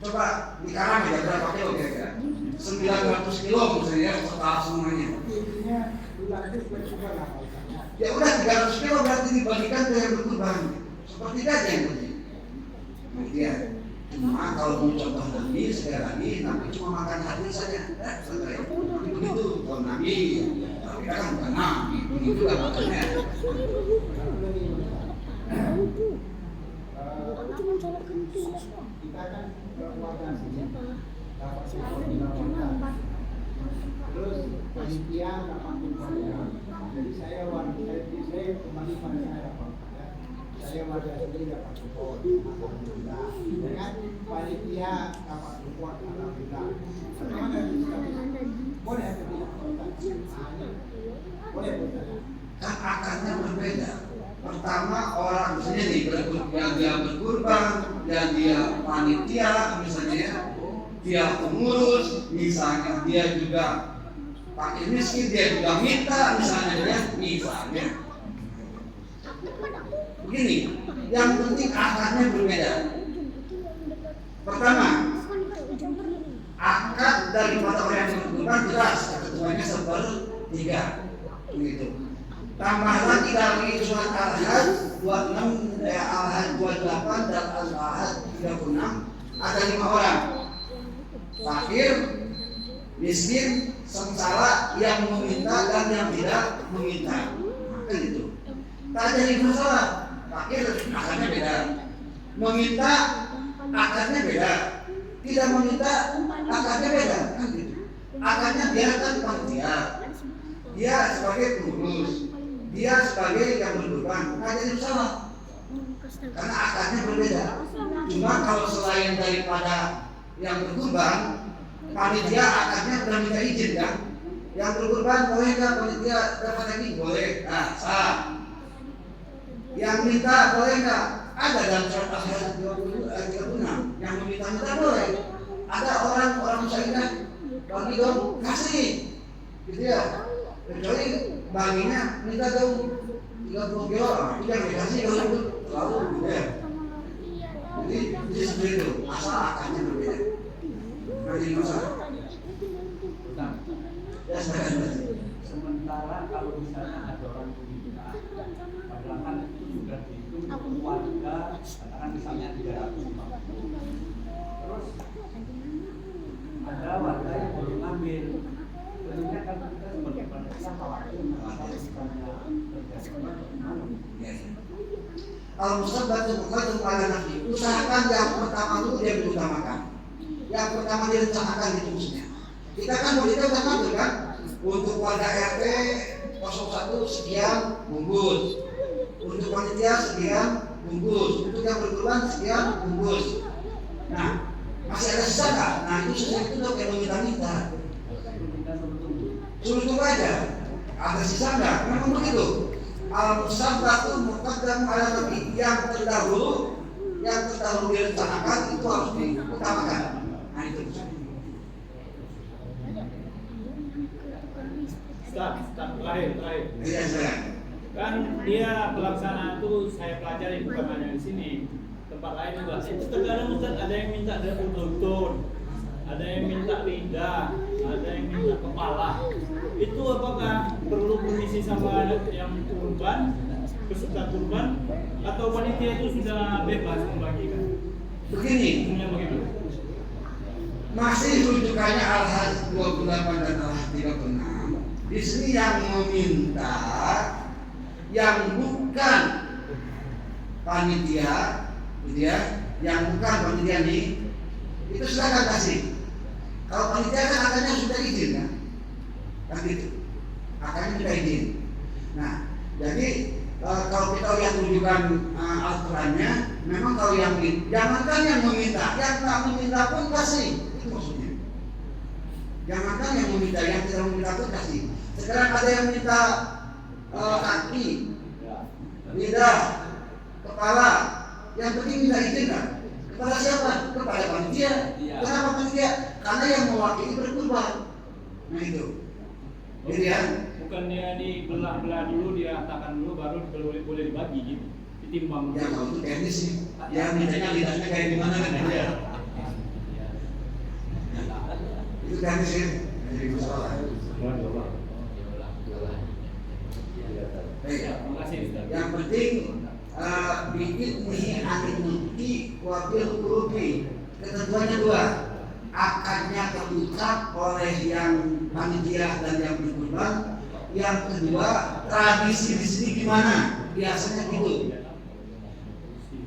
Coba dikarang ya berapa kilo kira-kira? 900 kilo misalnya setelah semuanya. Ya udah 300 kilo berarti dibagikan ke yang berkurban. Seperti aja yang tadi. Kemudian cuma kalau mau contoh Nabi sekali lagi Nabi cuma makan hadis saja. Begitu kalau Nabi, tapi kan bukan Nabi. Begitu lah makannya. Kita kan berkeluarga sini dapat terus panitia dapat informasi. Jadi saya kembali pada saya dapat ya. Saya warga sini dapat support alhamdulillah. Dengan panitia dapat support alhamdulillah. Bagaimana boleh atau tidak? Boleh bertanya. Kan akarnya berbeda. Pertama orang sendiri yang dia berkurban, yang dia panitia misalnya, dia pengurus, misalnya dia juga fakir miskin, dia juga minta misalnya ya, misalnya. Begini, yang penting akarnya berbeda. Pertama, akad daripada orang yang berkurban jelas ketentuannya sepertiga, begitu. Tambah lagi dari surat Al-Ahad 26, Al-Ahad 28 dan Al-Ahad 36 ada 5 orang. Fakir, miskin, sengsara, yang meminta dan yang tidak meminta. Maka itu. Tak jadi masalah. Fakir akarnya beda. Meminta akarnya beda. Tidak meminta akarnya beda. Kan gitu. Akarnya dia kan panitia. Dia sebagai pengurus. Dia sebagai yang berkurban, nggak jadi masalah, karena akarnya berbeda. Cuma kalau selain daripada yang berkurban, panitia akarnya sudah minta izin kan? Yang berkurban boleh nggak panitia dapat lagi? Boleh, nah sah. Yang minta boleh nggak? Ada dalam surat Al-Ahad 36 yang meminta boleh. Ada orang Musaidah bagi dong kasih, gitu ya. Kecuali baginya minta dong 30 kilo, itu yang dikasih kalau itu terlalu gitu ya. Jadi seperti itu, asal akarnya berbeda. Nanti masalah. Ya Sementara kalau misalnya ada orang meminta, padahal kan itu sudah dihitung keluarga, katakan misalnya 350. Terus ada warga yang belum ngambil. Tentunya kan kita sebagai panitia khawatir kalau misalnya Al-Musabbat itu pada nabi. Usahakan yang pertama itu dia diutamakan. Yang pertama direncanakan itu maksudnya. Kita kan kita udah ngatur kan untuk warga RT 01 sekian bungkus, untuk panitia sekian bungkus, untuk yang berkurban sekian bungkus. Nah masih ada sisa nggak? Nah itu sisa itu udah kayak minta-minta. Suruh tunggu aja. Ada sisa nggak? Memang begitu. Al-Musabbat itu muqaddam ala nabi, yang terdahulu direncanakan itu harus diutamakan. Nah itu. Start terakhir. Iya saya. Kan dia pelaksanaan itu saya pelajari bukan hanya di sini, tempat lain juga. Itu terkadang Ustaz ada yang minta dari betul-betul, ada yang minta lidah, ada yang minta kepala. Itu apakah perlu permisi sama yang kurban, peserta kurban, atau panitia itu sudah bebas membagikan? Begini, Hukumnya bagaimana? masih rujukannya Al-Ahad 28 dan Al-Ahad 36. Di sini yang meminta yang bukan panitia, gitu ya, yang bukan panitia nih, itu silakan kasih. Kalau panitia kan akadnya sudah izin kan gitu, akadnya sudah izin. Nah, jadi kalau kita lihat rujukan aturannya, memang kalau yang jangankan yang meminta, yang tak meminta pun kasih, itu maksudnya. Jangankan yang meminta, yang tidak meminta pun kasih. Sekarang ada yang minta kaki, lidah, kepala, yang penting minta izin kan? Kepada siapa? Kepada panitia. Kenapa panitia? Karena yang mewakili berkurban. Nah itu. Jadi ya. Bukannya dibelah-belah dulu, diratakan dulu, baru boleh dibagi gitu, ditimbang. Ya kalau itu teknis sih. Ya mintanya lidahnya kayak gimana kan ya? Itu teknis sih. Jadi masalah. Baik. Yang penting bikin nih aneh nuti wabil kurubi. Ketentuannya 2. Akadnya terucap oleh yang panitia dan yang berkurban. Yang kedua, tradisi di sini gimana? Biasanya gitu.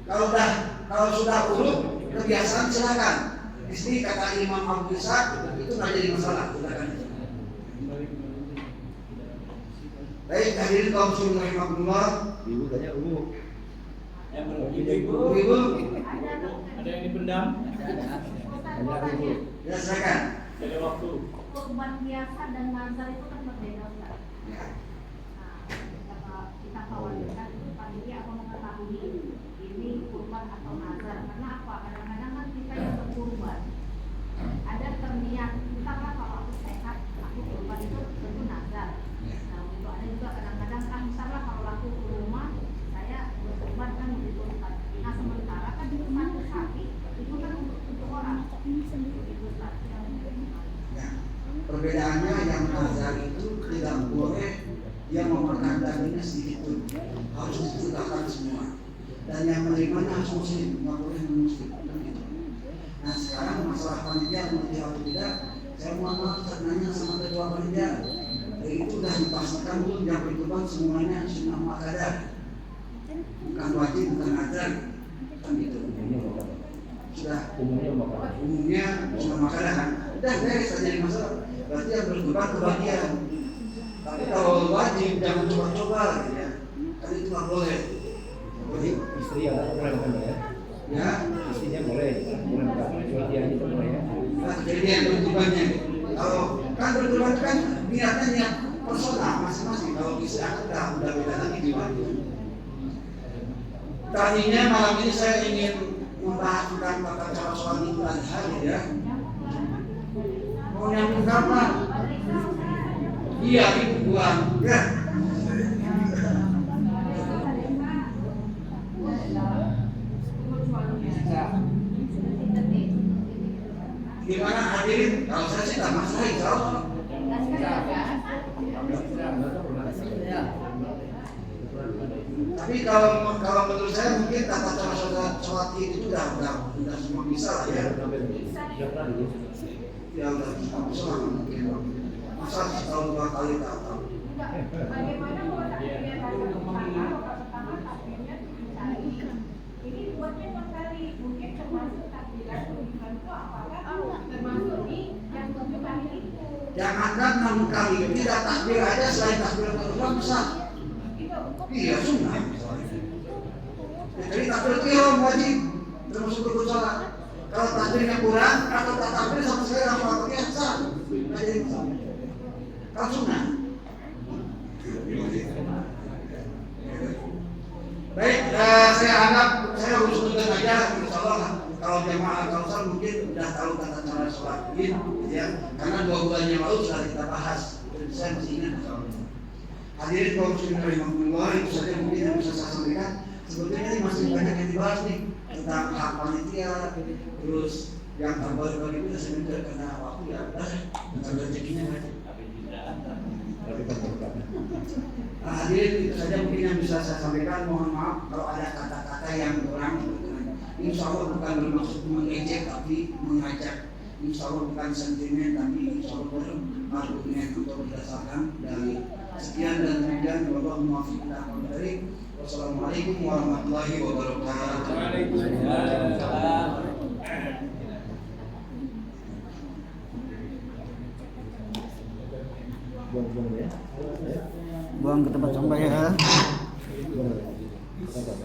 Kalau sudah urut, kebiasaan silakan. Di sini kata Imam Abu Ishaq itu nggak jadi masalah. Silakan. Baik, hadirin kaum muslimin rahimahullah. Ibu tanya ibu. Ibu. Ada yang dipendam? Ada ibu. Ya silakan. Ada waktu. Kurban biasa dan nazar itu kan berbeda, Ustaz. Ya. Nah, kita khawatirkan itu panitia apa mengetahui ini kurban atau nazar. Karena apa? Kadang-kadang kan kita yang berkurban ada terniat, misalnya kalau aku sehat, aku kurban itu tentu nazar. Nah, itu ada juga kadang-kadang kan misalnya kalau aku ke rumah, saya berkurban kan begitu. Nah, sementara kan di rumah sapi itu kan untuk orang. Itu Ustaz. Ya. Perbedaannya yang nazar itu tidak boleh dia mempertahankan dagingnya sedikit pun, harus diceritakan semua. Dan yang menerimanya harus muslim, nggak boleh non-muslim. Gitu. Nah sekarang masalah panitia menjadi atau tidak, saya mohon maaf nanya sama ketua panitia. Itu sudah dipastikan belum yang berkorban semuanya sunnah muakkadah, bukan wajib, bukan azan, kan gitu. Sudah umumnya sunnah muakkadah kan. Udah beres saja di masalah. Berarti yang berkorban kebagian. Tapi kalau wajib jangan coba-coba gitu ya. Kan itu nggak boleh. Jadi istri yang boleh makan ya? Ya. Istrinya boleh makan. Kalau dia itu boleh ya? Nah, kejadian berkorbannya. Kalau kan berkorban kan niatnya niat personal masing-masing. Kalau istri aku udah beda lagi gimana? Tadinya malam ini saya ingin membahas tentang tata cara sholat Idul Adha ya. Mau nyambung kapan? Iya, ibu buang. Ya. Gimana hadirin? Kalau saya sih nggak masalah itu. Tapi kalau menurut saya mungkin tata cara sholat itu udah semua bisa lah ya. Ya udah bisa lah mungkin. Masa setahun 2 kali tak tahu. Bagaimana kalau takbirnya pertama takbirnya 7 kali? Ini buatnya 4 kali, mungkin termasuk takbiran kunjungan itu apakah termasuk di yang 7 kali itu? Jangankan 6 kali, tidak takbir aja selain takbir terus besar. Iya sunnah. Jadi takbir ihram wajib termasuk rukun salat. Kalau takbirnya kurang atau tak takbir sama sekali langsung pakai sah. Nggak jadi masalah. Kalau sunnah. Baik, saya anggap saya urus dulu aja. Insya Allah kalau jemaah Kautsar mungkin sudah tahu tata cara sholat Id, ya. Karena 2 bulan yang lalu sudah kita bahas. Jadi saya masih ingat. Hadirin kaum muslimin rahimahumullah, itu saja mungkin yang bisa saya sampaikan. Sebetulnya ini masih banyak yang dibahas nih tentang hak panitia, terus yang baru-baru itu sebenarnya karena waktu ya udah ada rezekinya kan. Hadirin itu saja mungkin yang bisa saya sampaikan. Mohon maaf kalau ada kata-kata yang kurang berkenan. Insya Allah bukan bermaksud mengejek tapi mengajak. Insya Allah bukan sentimen tapi insya Allah berargumen untuk berdasarkan dari sekian dan kemudian Allah muwaffiq ila aqwamit thoriq. Wassalamualaikum warahmatullahi wabarakatuh. Waalaikumsalam. Buang ya. Buang ke tempat sampah ya. Buang.